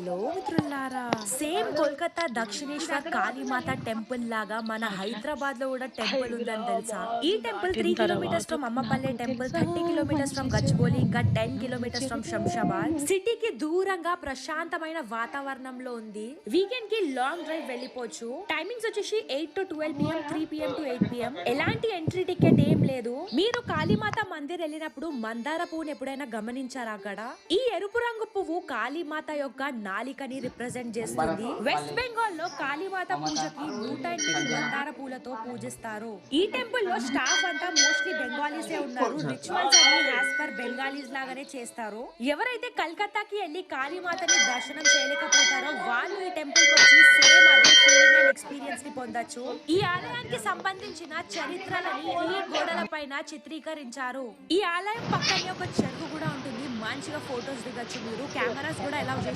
Hello మిత్రులారా, same Kolkata Dakshineswar Kalimata temple లాగా మన హైదరాబాద్ లో కూడా టెంపుల్ ఉందని తెలుసా? ఈ temple 3 kilometres from Ammapalle temple, 30 kilometres from Gachibowli, ఇంకా 10 కిలోమీటర్స్ ఫ్రమ్ శంషాబాద్. సిటీకి దూరంగా ప్రశాంతమైన వాతావరణంలో ఉంది. వీకెండ్ కి లాంగ్ డ్రైవ్ వెళ్ళిపోవచ్చు. టైమింగ్స్ వచ్చేసి 8 to 12 pm, 3 pm to 8 pm. ఎలాంటి ఎంట్రీ టికెట్ ఏం లేదు. మీరు కాళీమాత మందిర్ వెళ్ళినప్పుడు మందార పువ్వును ఎప్పుడైనా గమనించారా? అక్కడ ఈ ఎరుపు రంగు పువ్వు కాళీమాత యొక్క నాలికని రిప్రజెంట్ చేస్తుంది. వెస్ట్ బెంగాల్ లో కాళీమాత పూజకి 108 మందార పూలతో పూజిస్తారు. ఈ టెంపుల్ లో స్టాఫ్ అంతా మోస్ట్లీ బెంగాలీసే ఉన్నారు. రిచువల్స్ అన్ని యాజ్ పర్ బెంగాలీస్ లాగానే చేస్తారు. ఎవరైతే కలకత్తాకి వెళ్ళి కాళీమాతని దర్శనం చేయలేకపోతారో వాళ్ళు ఈ టెంపుల్ కి వచ్చి సేమ్ అదే ఫీలింగ్ అండ్ ఎక్స్పీరియన్స్ ని పొందొచ్చు. ఈ ఆలయానికి సంబంధించిన చరిత్రలని ఈ గోడల పైన చిత్రీకరించారు. ఈ ఆలయం పక్కనే ఒక చెరువు కూడా ఉంటుంది. మంచిగా ఫోటోస్ దిగచ్చు. మీరు కెమెరాస్ కూడా ఎలా